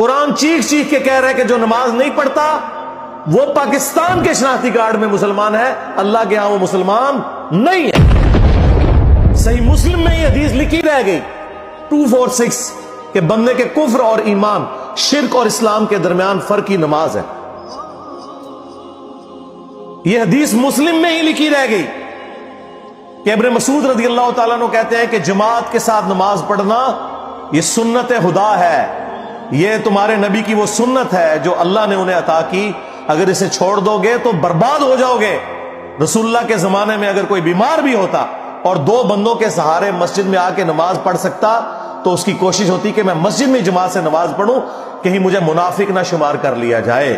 قرآن چیخ چیخ کے کہہ رہے ہیں کہ جو نماز نہیں پڑھتا وہ پاکستان کے شناختی کارڈ میں مسلمان ہے، اللہ کے ہاں وہ مسلمان نہیں ہے۔ صحیح مسلم میں یہ حدیث لکھی رہ گئی 246 کہ بندے کے کفر اور ایمان، شرک اور اسلام کے درمیان فرق کی نماز ہے۔ یہ حدیث مسلم میں ہی لکھی رہ گئی کہ ابن مسعود رضی اللہ تعالیٰ عنہ کہتے ہیں کہ جماعت کے ساتھ نماز پڑھنا یہ سنت خدا ہے، یہ تمہارے نبی کی وہ سنت ہے جو اللہ نے انہیں عطا کی، اگر اسے چھوڑ دو گے تو برباد ہو جاؤ گے۔ رسول اللہ کے زمانے میں اگر کوئی بیمار بھی ہوتا اور 2 بندوں کے سہارے مسجد میں آ کے نماز پڑھ سکتا تو اس کی کوشش ہوتی کہ میں مسجد میں جماعت سے نماز پڑھوں، کہیں مجھے منافق نہ شمار کر لیا جائے۔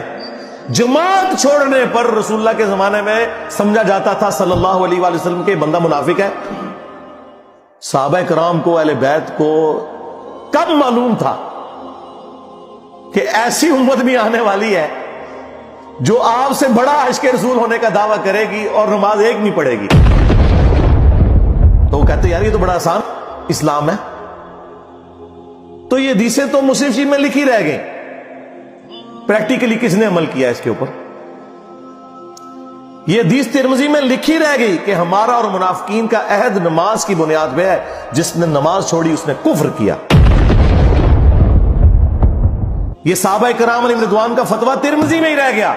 جماعت چھوڑنے پر رسول اللہ کے زمانے میں سمجھا جاتا تھا صلی اللہ علیہ وآلہ وسلم کہ بندہ منافق ہے۔ صحابہ کرام کو، اہل بیت کو کب معلوم تھا کہ ایسی امت بھی آنے والی ہے جو آپ سے بڑا عاشق رسول ہونے کا دعویٰ کرے گی اور نماز ایک نہیں پڑھے گی؟ تو وہ کہتے یار یہ تو بڑا آسان اسلام ہے۔ تو یہ حدیثیں تو مسلم شریف میں لکھی رہ گئی، پریکٹیکلی کس نے عمل کیا اس کے اوپر؟ یہ حدیث ترمذی میں لکھی رہ گئی کہ ہمارا اور منافقین کا عہد نماز کی بنیاد پہ ہے، جس نے نماز چھوڑی اس نے کفر کیا۔ یہ صحابہ کرام علیہ رضوان کا فتویٰ ترمذی میں ہی رہ گیا۔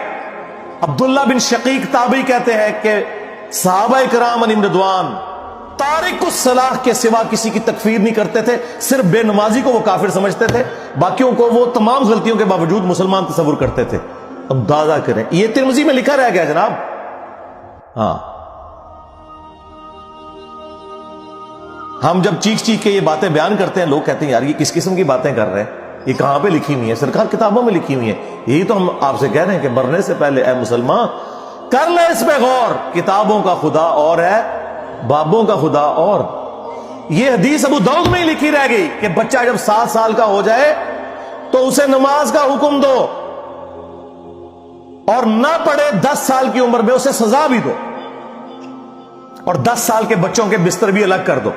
عبداللہ بن شقیق تابعی کہتے ہیں کہ صحابہ کرام علیہ رضوان تارک الصلاح کے سوا کسی کی تکفیر نہیں کرتے تھے، صرف بے نمازی کو وہ کافر سمجھتے تھے، باقیوں کو وہ تمام غلطیوں کے باوجود مسلمان تصور کرتے تھے۔ اب اندازہ کریں، یہ ترمذی میں لکھا رہ گیا جناب۔ ہاں، ہم جب چیخ چیخ کے یہ باتیں بیان کرتے ہیں، لوگ کہتے ہیں یار یہ کس قسم کی باتیں کر رہے ہیں، یہ کہاں پہ لکھی ہوئی ہے؟ سرکار کتابوں میں لکھی ہوئی ہے۔ یہی تو ہم آپ سے کہہ رہے ہیں کہ مرنے سے پہلے اے مسلمان کر لے اس پہ غور، کتابوں کا خدا اور ہے، بابوں کا خدا اور۔ یہ حدیث ابو داؤد میں ہی لکھی رہ گئی کہ بچہ جب 7 سال کا ہو جائے تو اسے نماز کا حکم دو، اور نہ پڑھے 10 سال کی عمر میں اسے سزا بھی دو، اور 10 سال کے بچوں کے بستر بھی الگ کر دو۔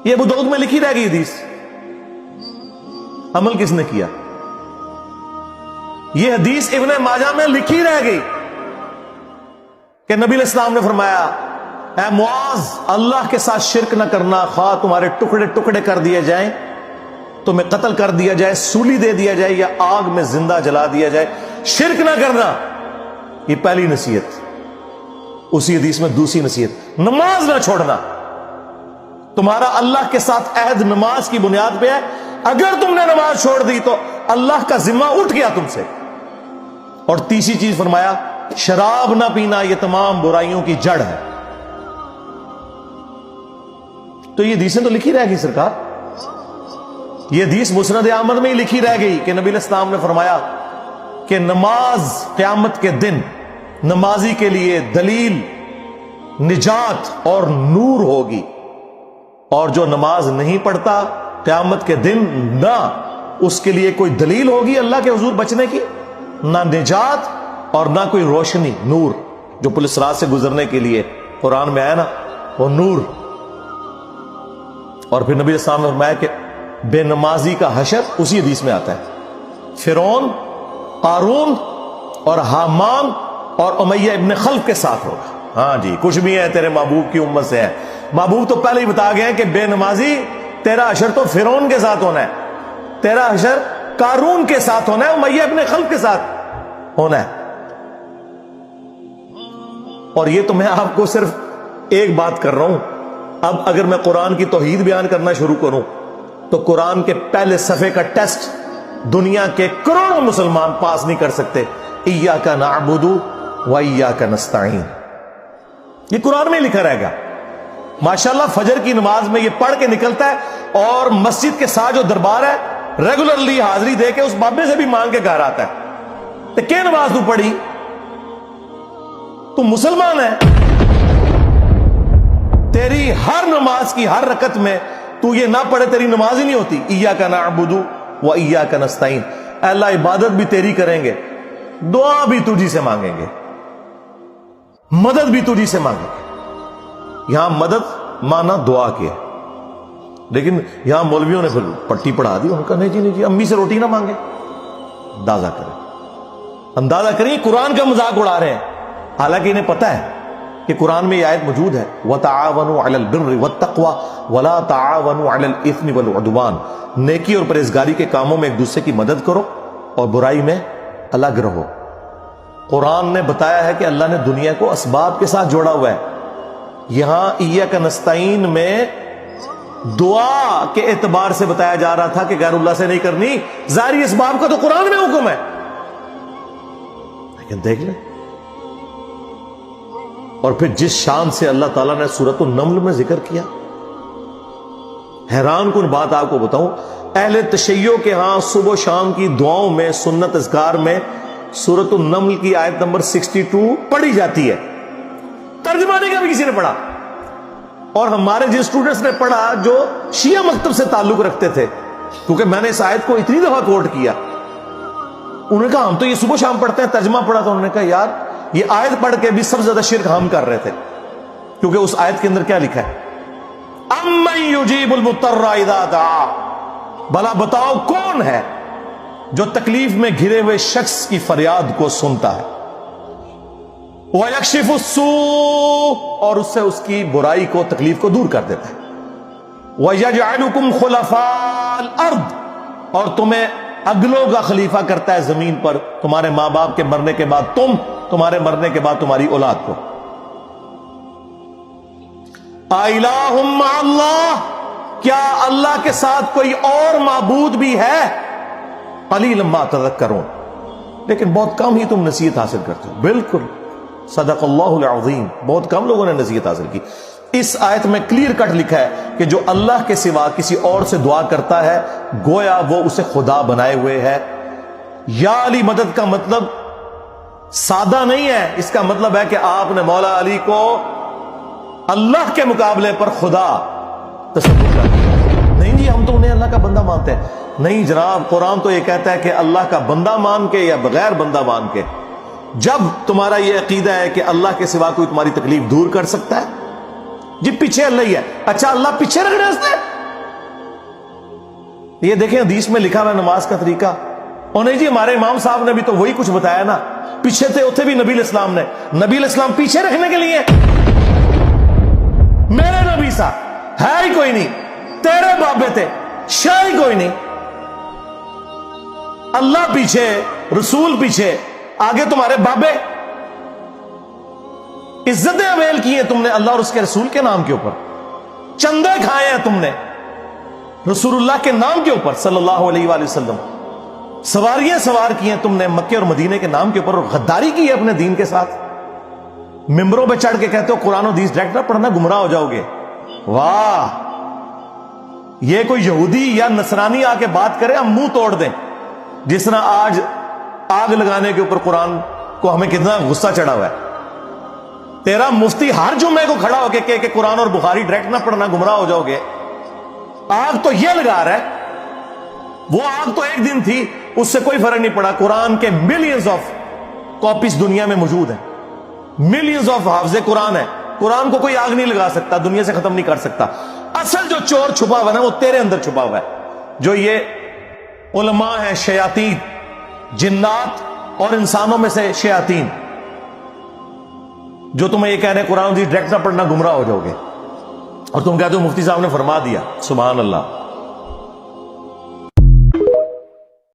یہ ابو داؤد میں لکھی رہ گئی حدیث، عمل کس نے کیا؟ یہ حدیث ابن ماجہ میں لکھی رہ گئی کہ نبی علیہ السلام نے فرمایا اے معاذ، اللہ کے ساتھ شرک نہ کرنا، خواہ تمہارے ٹکڑے ٹکڑے کر دیے جائیں، تمہیں قتل کر دیا جائے، سولی دے دیا جائے، یا آگ میں زندہ جلا دیا جائے، شرک نہ کرنا۔ یہ پہلی نصیحت۔ اسی حدیث میں دوسری نصیحت، نماز نہ چھوڑنا۔ تمہارا اللہ کے ساتھ عہد نماز کی بنیاد پہ ہے، اگر تم نے نماز چھوڑ دی تو اللہ کا ذمہ اٹھ گیا تم سے۔ اور تیسری چیز فرمایا شراب نہ پینا، یہ تمام برائیوں کی جڑ ہے۔ تو یہ حدیثیں تو لکھی رہ گئی سرکار۔ یہ حدیث مسند احمد میں ہی لکھی رہ گئی کہ نبی علیہ السلام نے فرمایا کہ نماز قیامت کے دن نمازی کے لیے دلیل، نجات اور نور ہوگی، اور جو نماز نہیں پڑھتا قیامت کے دن نہ اس کے لیے کوئی دلیل ہوگی اللہ کے حضور بچنے کی، نہ نجات اور نہ کوئی روشنی، نور جو پولیس رات سے گزرنے کے لیے قرآن میں آیا نا، وہ نور۔ اور پھر نبی السلام نے فرمایا کہ بے نمازی کا حشر اسی حدیث میں آتا ہے، فرعون، قارون اور حامان اور امیہ ابن خلف کے ساتھ ہوگا۔ ہاں جی، کچھ بھی ہے تیرے محبوب کی امت سے ہے۔ محبوب تو پہلے ہی بتا گئے ہیں کہ بے نمازی تیرا حشر تو فرعون کے ساتھ ہونا ہے، تیرا حشر قارون کے ساتھ ہونا ہے، امیہ ابن خلف کے ساتھ ہونا ہے۔ اور یہ تو میں آپ کو صرف ایک بات کر رہا ہوں۔ اب اگر میں قرآن کی توحید بیان کرنا شروع کروں تو قرآن کے پہلے صفحے کا ٹیسٹ دنیا کے کروڑوں مسلمان پاس نہیں کر سکتے۔ ایاک نعبد و ایاک نستعین، یہ قرآن میں لکھا رہے گا۔ ماشاءاللہ فجر کی نماز میں یہ پڑھ کے نکلتا ہے، اور مسجد کے ساتھ جو دربار ہے ریگولرلی حاضری دے کے اس بابے سے بھی مانگ کے گھر آتا ہے۔ تو کیا نماز تو پڑھی؟ تو مسلمان ہے، تیری ہر نماز کی ہر رکعت میں تو یہ نہ پڑھے تیری نماز ہی نہیں ہوتی۔ ایاک نعبد و ایاک نستعین، اے اللہ عبادت بھی تیری کریں گے، دعا بھی تجھی سے مانگیں گے، مدد بھی تجھی سے مانگیں گے۔ یہاں مدد مانا دعا کیا، لیکن یہاں مولویوں نے پھر پٹی پڑھا دی، ان کا نہیں جی امی سے روٹی نہ مانگے. اندازہ کریں قرآن کا مذاق اڑا رہے ہیں، حالانکہ انہیں پتہ ہے کہ قرآن میں یہ آیت موجود ہے وَتَعَاوَنُوا عَلَى الْبِرِّ وَالتَّقْوَى وَلَا تَعَاوَنُوا عَلَى الْإِثْمِ وَالْعُدْوَانِ، نیکی اور پرہیزگاری کے کاموں میں ایک دوسرے کی مدد کرو اور برائی میں الگ رہو. قرآن نے بتایا ہے کہ اللہ نے دنیا کو اسباب کے ساتھ جوڑا ہوا ہے. یہاں ایاک نستعین میں دعا کے اعتبار سے بتایا جا رہا تھا کہ غیر اللہ سے نہیں کرنی، ظاہری اسباب کا تو قرآن میں حکم ہے. لیکن دیکھ لیں، اور پھر جس شان سے اللہ تعالیٰ نے سورۃ النمل میں ذکر کیا، حیران کن بات آپ کو بتاؤں، اہل تشیع کے ہاں صبح و شام کی دعاؤں میں، سنت اذکار میں سورۃ النمل کی آیت نمبر 62 پڑھی جاتی ہے. ترجمہ نہیں کبھی کسی نے پڑھا، اور ہمارے جن اسٹوڈنٹس نے پڑھا جو شیعہ مکتب سے تعلق رکھتے تھے، کیونکہ میں نے اس آیت کو اتنی دفعہ کوٹ کیا، انہوں نے کہا ہم تو یہ صبح شام پڑھتے ہیں، ترجمہ پڑھا تو انہوں نے کہا یار یہ آیت پڑھ کے بھی سب سے زیادہ شرک ہم کر رہے تھے، کیونکہ اس آیت کے اندر کیا لکھا ہے؟ اَمَّن يُجِيبُ الْمُضْطَرَّ إِذَا دَعَاهُ، بھلا بتاؤ کون ہے جو تکلیف میں گھرے ہوئے شخص کی فریاد کو سنتا ہے، وَيَكْشِفُ السُّوءَ، اور اس سے اس کی برائی کو، تکلیف کو دور کر دیتا ہے، وَيَجْعَلُكُمْ خُلَفَاءَ الْأَرْضِ، اور تمہیں اگلوں کا خلیفہ کرتا ہے زمین پر، تمہارے ماں باپ کے مرنے کے بعد تم، تمہارے مرنے کے بعد تمہاری اولاد کو. اَإِلَٰهٌ مَّعَ اللَّهِ، کیا اللہ کے ساتھ کوئی اور معبود بھی ہے؟ قَلِيلًا مَّا تَذَكَّرُونَ، لیکن بہت کم ہی تم نصیحت حاصل کرتے ہو. بالکل صدق اللہ العظیم، بہت کم لوگوں نے نصیحت حاصل کی. اس آیت میں کلیئر کٹ لکھا ہے کہ جو اللہ کے سوا کسی اور سے دعا کرتا ہے گویا وہ اسے خدا بنائے ہوئے ہے. یا علی مدد کا مطلب سادہ نہیں ہے، اس کا مطلب ہے کہ آپ نے مولا علی کو اللہ کے مقابلے پر خدا تصور کر دیا. نہیں جی ہم تو انہیں اللہ کا بندہ مانتے ہیں. نہیں جناب، قرآن تو یہ کہتا ہے کہ اللہ کا بندہ مان کے یا بغیر بندہ مان کے. جب تمہارا یہ عقیدہ ہے کہ اللہ کے سوا کوئی تمہاری تکلیف دور کر سکتا ہے، جی پیچھے اللہ ہی ہے، اچھا اللہ پیچھے رکھ رہے ہیں. یہ دیکھیں حدیث میں لکھا ہوا ہے نماز کا طریقہ. اور نہیں جی ہمارے امام صاحب نے بھی تو وہی کچھ بتایا نا، پیچھے تھے اتنے بھی نبی علیہ السلام نے، نبی علیہ السلام پیچھے رکھنے کے لیے. میرے نبی صاحب ہے ہی کوئی نہیں، تیرے بابے تھے شاہ ہی کوئی نہیں. اللہ پیچھے، رسول پیچھے، آگے تمہارے بابے. عزتیں اویل کی ہیں تم نے اللہ اور اس کے رسول کے نام کے اوپر، چندے کھائے ہیں تم نے رسول اللہ کے نام کے اوپر صلی اللہ علیہ وآلہ وسلم، سواریاں سوار کی ہیں تم نے مکے اور مدینے کے نام کے اوپر، اور غداری کی ہے اپنے دین کے ساتھ. ممبروں پہ چڑھ کے کہتے ہو قرآن و حدیث ڈائریکٹ نہ پڑھنا گمراہ ہو جاؤ گے. واہ، یہ کوئی یہودی یا نصرانی آ کے بات کرے ہم منہ توڑ دیں. جس طرح آج آگ لگانے کے اوپر قرآن کو ہمیں کتنا غصہ چڑھا ہوا ہے. تیرا مفتی ہر جمعے کو کھڑا ہو کے کہ قرآن اور بخاری ڈائریکٹ نہ پڑھنا گمراہ ہو جاؤ گے. آگ تو یہ لگا رہا ہے، وہ آگ تو ایک دن تھی، اس سے کوئی فرق نہیں پڑا. قرآن کے ملینز آف کاپیز دنیا میں موجود ہیں، ملینز آف حافظ قرآن ہے. قرآن کو کوئی آگ نہیں لگا سکتا، دنیا سے ختم نہیں کر سکتا. اصل جو چور چھپا ہوا ہے وہ تیرے اندر چھپا ہوا ہے. جو یہ علماء ہیں شیاطین، جنات اور انسانوں میں سے شیاطین، جو تمہیں یہ کہہ رہے ہیں قرآن ڈائریکٹ نہ پڑھنا گمراہ ہو جاؤ گے، اور تم کہتے ہو مفتی صاحب نے فرما دیا. سبحان اللہ.